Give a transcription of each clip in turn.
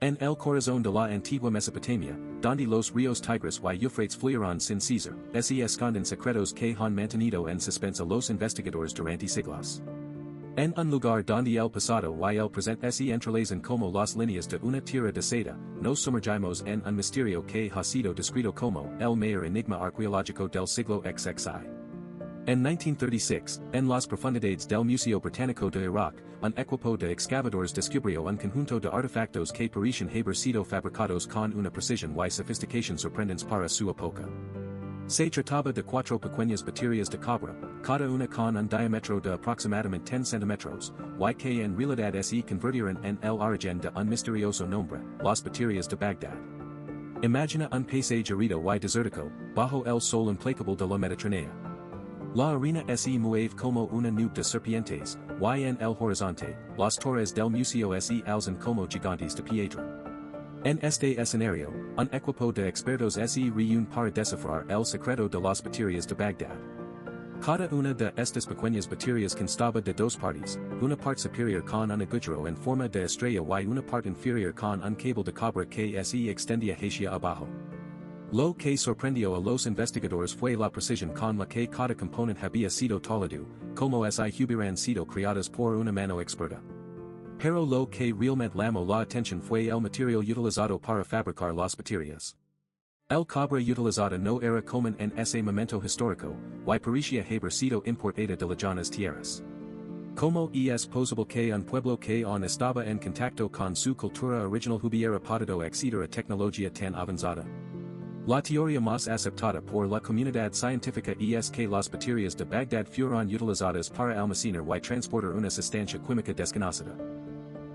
En el corazón de la antigua Mesopotamia, donde los ríos Tigris y Euphrates fluyeron sin César, se esconden secretos que han mantenido en suspense a los investigadores durante siglos. En un lugar donde el pasado y el presente se entrelazan como las líneas de una tierra de seda, nos sumergimos en un misterio que ha sido descrito como el mayor enigma arqueológico del siglo XXI. En 1936, en las profundidades del Museo Británico de Irak, un equipo de excavadores descubrió un conjunto de artefactos que parecían haber sido fabricados con una precisión y sofisticación sorprendentes para su época. Se trataba de 4 pequeñas baterías de cobre, cada una con un diámetro de aproximadamente 10 centímetros, y que en realidad se convirtieron en el origen de un misterioso nombre, las baterías de Bagdad. Imagina un paisaje árido y desértico, bajo el sol implacable de la Mediterránea. La arena se mueve como una nube de serpientes, y en el horizonte, las torres del museo se alzan como gigantes de piedra. En este escenario, un equipo de expertos se reúne para descifrar el secreto de las baterías de Bagdad. Cada una de estas pequeñas baterías constaba de 2 partes, una parte superior con un agujero en forma de estrella y una parte inferior con un cable de cobre que se extendía hacia abajo. Lo que sorprendió a los investigadores fue la precisión con la que cada componente había sido tallado, como si hubieran sido creadas por una mano experta. Pero lo que realmente llamó la atención fue el material utilizado para fabricar las baterías. El cobre utilizado no era común en ese momento histórico, y parecía haber sido importada de lejanas tierras. Como es posible que un pueblo que aún estaba en contacto con su cultura original hubiera podido acceder a tecnología tan avanzada? La teoría más aceptada por la comunidad científica es que las baterías de Bagdad fueron utilizadas para almacenar y transportar una sustancia química desconocida.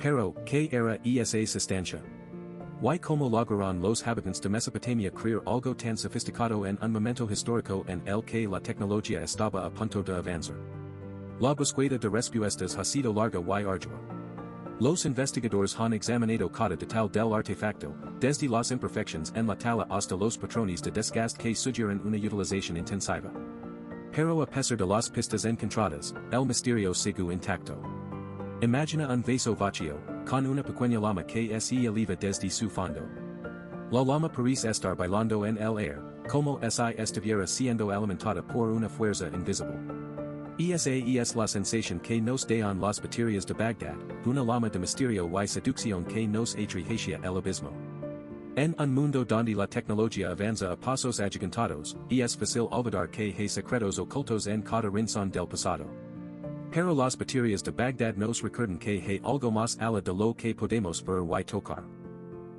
Pero, ¿qué era esa sustancia? ¿Y cómo lograron los habitantes de Mesopotamia crear algo tan sofisticado en un momento histórico en el que la tecnología estaba a punto de avanzar? La búsqueda de respuestas ha sido larga y ardua. Los investigadores han examinado cada detalle del artefacto, desde las imperfecciones en la tala hasta los patrones de desgaste que sugieren una utilización intensiva. Pero a pesar de las pistas encontradas, el misterio sigue intacto. Imagina un vaso vacío, con una pequeña llama que se eleva desde su fondo. La llama parece estar bailando en el aire, como si estuviera siendo alimentada por una fuerza invisible. Esa es la sensación que nos dan las baterías de Bagdad, una llama de misterio y seducción que nos atrae hacia el abismo. En un mundo donde la tecnología avanza a pasos agigantados, es fácil olvidar que hay secretos ocultos en cada rincón del pasado. Pero las baterías de Bagdad nos recuerdan que hay algo más allá de lo que podemos ver y tocar.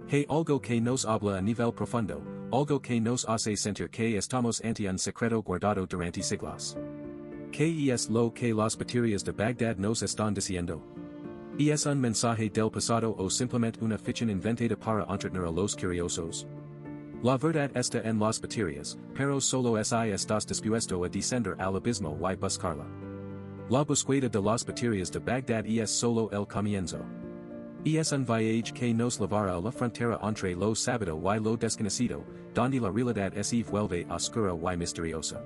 Hay algo que nos habla a nivel profundo, algo que nos hace sentir que estamos ante un secreto guardado durante siglos. ¿Qué es lo que las baterías de Bagdad nos están diciendo? ¿Es un mensaje del pasado o simplemente una ficción inventada para entretener a los curiosos? La verdad está en las baterías, pero solo si estás dispuesto a descender al abismo y buscarla. La búsqueda de las baterías de Bagdad es solo el comienzo. Es un viaje que nos llevará a la frontera entre lo sabido y lo desconocido, donde la realidad se vuelve oscura y misteriosa.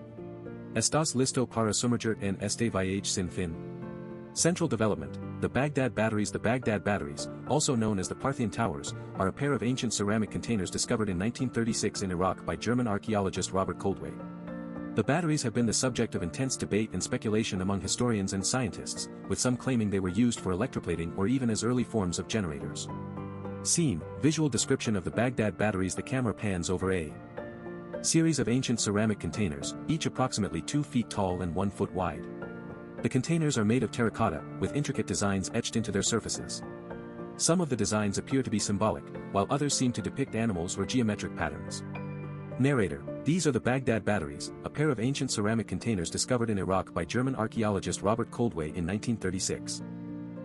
¿Estás listo para sumergir en este viaje sin fin? Central Development, the Baghdad Batteries, also known as the Parthian Towers, are a pair of ancient ceramic containers discovered in 1936 in Iraq by German archaeologist Robert Koldewey. The batteries have been the subject of intense debate and speculation among historians and scientists, with some claiming they were used for electroplating or even as early forms of generators. Scene, visual description of the Baghdad batteries. The camera pans over a series of ancient ceramic containers, each approximately 2 feet tall and 1 foot wide. The containers are made of terracotta, with intricate designs etched into their surfaces. Some of the designs appear to be symbolic, while others seem to depict animals or geometric patterns. Narrator, these are the Baghdad Batteries, a pair of ancient ceramic containers discovered in Iraq by German archaeologist Robert Koldewey in 1936.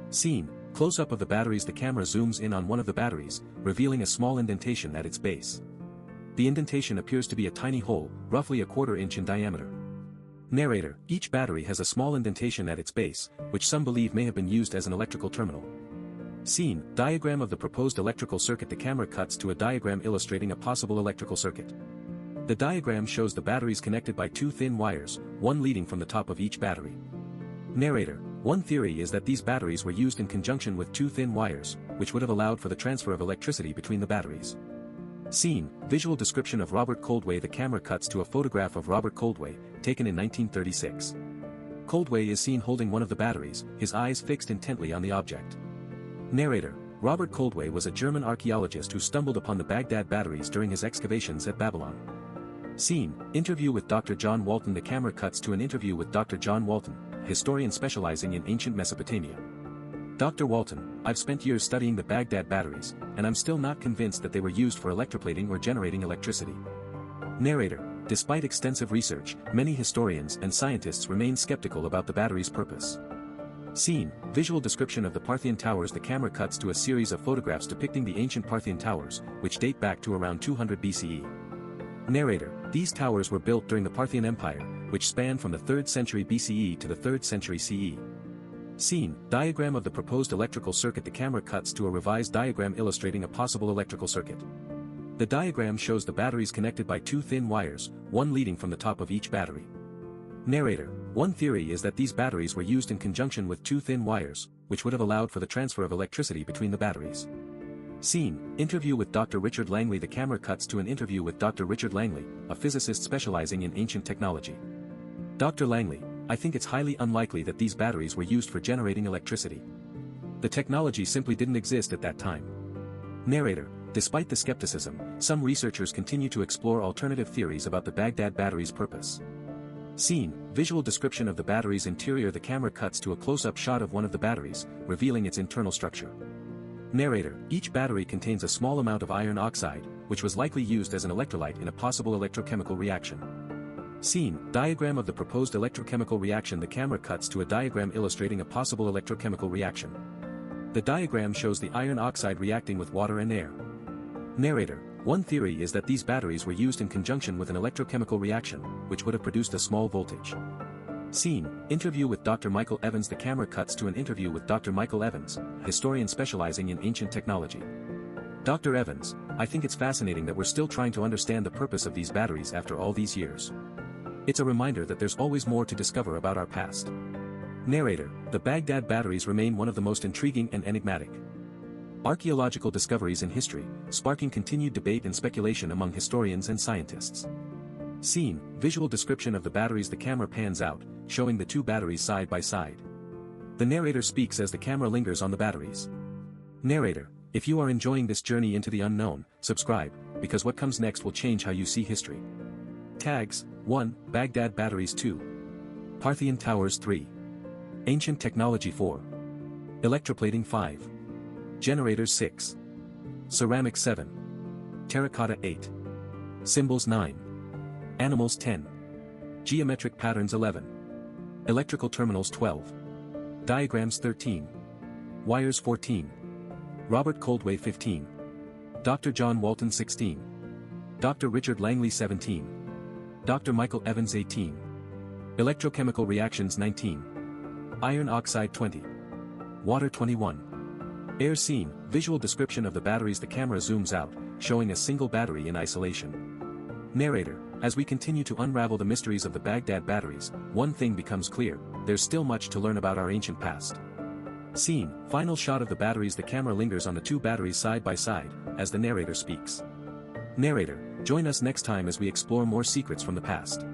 Scene, close-up of the batteries. The camera zooms in on one of the batteries, revealing a small indentation at its base. The indentation appears to be a tiny hole, roughly a quarter-inch in diameter. Narrator, each battery has a small indentation at its base, which some believe may have been used as an electrical terminal. Scene, diagram of the proposed electrical circuit. The camera cuts to a diagram illustrating a possible electrical circuit. The diagram shows the batteries connected by 2 thin wires, one leading from the top of each battery. Narrator, one theory is that these batteries were used in conjunction with 2 thin wires, which would have allowed for the transfer of electricity between the batteries. Scene, visual description of Robert Coldway. The camera cuts to a photograph of Robert Coldway, taken in 1936. Coldway is seen holding one of the batteries, his eyes fixed intently on the object. Narrator, Robert Coldway was a German archaeologist who stumbled upon the Baghdad batteries during his excavations at Babylon. Scene, interview with Dr. John Walton. The camera cuts to an interview with Dr. John Walton, a historian specializing in ancient Mesopotamia. Dr. Walton, I've spent years studying the Baghdad batteries, and I'm still not convinced that they were used for electroplating or generating electricity. Narrator, despite extensive research, many historians and scientists remain skeptical about the battery's purpose. Scene, visual description of the Parthian Towers. The camera cuts to a series of photographs depicting the ancient Parthian Towers, which date back to around 200 BCE. Narrator, these towers were built during the Parthian Empire, which spanned from the 3rd century BCE to the 3rd century CE. Scene, diagram of the proposed electrical circuit. The camera cuts to a revised diagram illustrating a possible electrical circuit. The diagram shows the batteries connected by two thin wires, one leading from the top of each battery. Narrator, one theory is that these batteries were used in conjunction with two thin wires, which would have allowed for the transfer of electricity between the batteries. Scene, interview with Dr. Richard Langley. The camera cuts to an interview with Dr. Richard Langley, a physicist specializing in ancient technology. Dr. Langley, I think it's highly unlikely that these batteries were used for generating electricity. The technology simply didn't exist at that time. Narrator, despite the skepticism, some researchers continue to explore alternative theories about the Baghdad battery's purpose. Scene, visual description of the battery's interior. The camera cuts to a close-up shot of one of the batteries, revealing its internal structure. Narrator, each battery contains a small amount of iron oxide, which was likely used as an electrolyte in a possible electrochemical reaction. Scene, diagram of the proposed electrochemical reaction. The camera cuts to a diagram illustrating a possible electrochemical reaction. The diagram shows the iron oxide reacting with water and air. Narrator, one theory is that these batteries were used in conjunction with an electrochemical reaction, which would have produced a small voltage. Scene, interview with Dr. Michael Evans. The camera cuts to an interview with Dr. Michael Evans, a historian specializing in ancient technology. Dr. Evans, I think it's fascinating that we're still trying to understand the purpose of these batteries after all these years. It's a reminder that there's always more to discover about our past. Narrator, the Baghdad batteries remain one of the most intriguing and enigmatic archaeological discoveries in history, sparking continued debate and speculation among historians and scientists. Scene, visual description of the batteries. The camera pans out, showing the two batteries side by side. The narrator speaks as the camera lingers on the batteries. Narrator, if you are enjoying this journey into the unknown, subscribe, because what comes next will change how you see history. Tags: 1. Baghdad batteries. 2. Parthian Towers. 3. Ancient technology. 4. Electroplating. 5. Generators. 6. Ceramics. 7. Terracotta. 8. Symbols. 9. Animals. 10. Geometric patterns. 11. Electrical terminals. 12. Diagrams. 13. Wires. 14. Robert Coldway. 15. Dr. John Walton. 16. Dr. Richard Langley. 17. Dr. Michael Evans. 18. Electrochemical reactions. 19. Iron oxide. 20. Water. 21. Air. Scene, visual description of the batteries. The camera zooms out, showing a single battery in isolation. Narrator, as we continue to unravel the mysteries of the Baghdad batteries, one thing becomes clear: there's still much to learn about our ancient past. Scene, final shot of the batteries. The camera lingers on the two batteries side by side, as the narrator speaks. Narrator, join us next time as we explore more secrets from the past.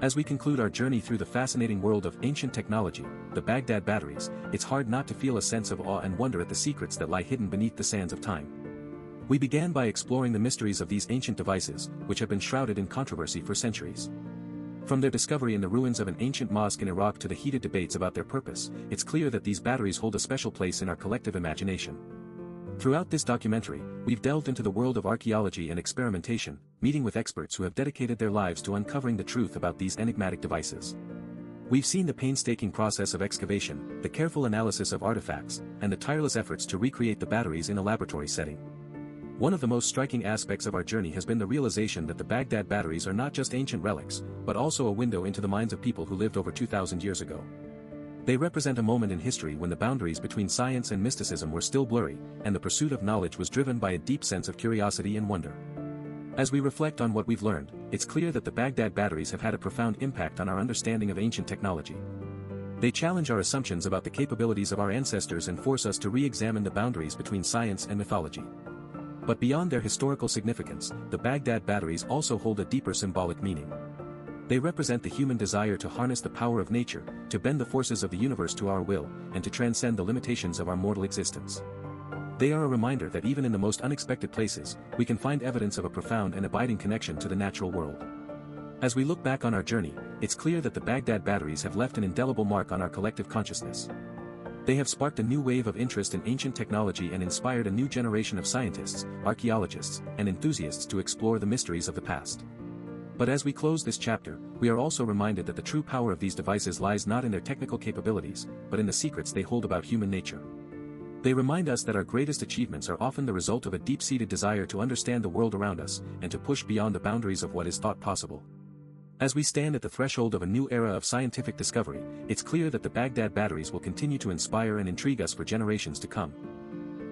As we conclude our journey through the fascinating world of ancient technology, the Baghdad batteries, it's hard not to feel a sense of awe and wonder at the secrets that lie hidden beneath the sands of time. We began by exploring the mysteries of these ancient devices, which have been shrouded in controversy for centuries. From their discovery in the ruins of an ancient mosque in Iraq to the heated debates about their purpose, it's clear that these batteries hold a special place in our collective imagination. Throughout this documentary, we've delved into the world of archaeology and experimentation, meeting with experts who have dedicated their lives to uncovering the truth about these enigmatic devices. We've seen the painstaking process of excavation, the careful analysis of artifacts, and the tireless efforts to recreate the batteries in a laboratory setting. One of the most striking aspects of our journey has been the realization that the Baghdad batteries are not just ancient relics, but also a window into the minds of people who lived over 2,000 years ago. They represent a moment in history when the boundaries between science and mysticism were still blurry, and the pursuit of knowledge was driven by a deep sense of curiosity and wonder. As we reflect on what we've learned, it's clear that the Baghdad batteries have had a profound impact on our understanding of ancient technology. They challenge our assumptions about the capabilities of our ancestors and force us to re-examine the boundaries between science and mythology. But beyond their historical significance, the Baghdad batteries also hold a deeper symbolic meaning. They represent the human desire to harness the power of nature, to bend the forces of the universe to our will, and to transcend the limitations of our mortal existence. They are a reminder that even in the most unexpected places, we can find evidence of a profound and abiding connection to the natural world. As we look back on our journey, it's clear that the Baghdad batteries have left an indelible mark on our collective consciousness. They have sparked a new wave of interest in ancient technology and inspired a new generation of scientists, archaeologists, and enthusiasts to explore the mysteries of the past. But as we close this chapter, we are also reminded that the true power of these devices lies not in their technical capabilities, but in the secrets they hold about human nature. They remind us that our greatest achievements are often the result of a deep-seated desire to understand the world around us, and to push beyond the boundaries of what is thought possible. As we stand at the threshold of a new era of scientific discovery, it's clear that the Baghdad batteries will continue to inspire and intrigue us for generations to come.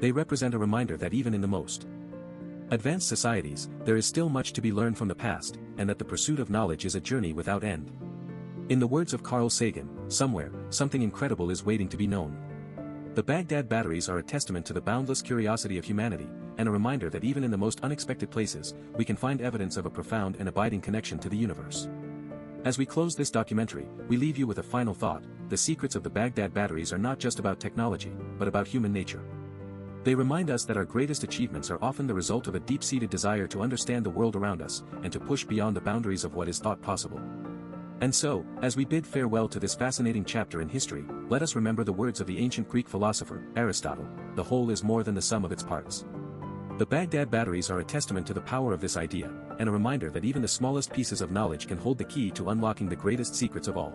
They represent a reminder that even in the most advanced societies, there is still much to be learned from the past, and that the pursuit of knowledge is a journey without end. In the words of Carl Sagan, somewhere, something incredible is waiting to be known. The Baghdad batteries are a testament to the boundless curiosity of humanity, and a reminder that even in the most unexpected places, we can find evidence of a profound and abiding connection to the universe. As we close this documentary, we leave you with a final thought: the secrets of the Baghdad batteries are not just about technology, but about human nature. They remind us that our greatest achievements are often the result of a deep-seated desire to understand the world around us, and to push beyond the boundaries of what is thought possible. And so, as we bid farewell to this fascinating chapter in history, let us remember the words of the ancient Greek philosopher, Aristotle: the whole is more than the sum of its parts. The Baghdad batteries are a testament to the power of this idea, and a reminder that even the smallest pieces of knowledge can hold the key to unlocking the greatest secrets of all.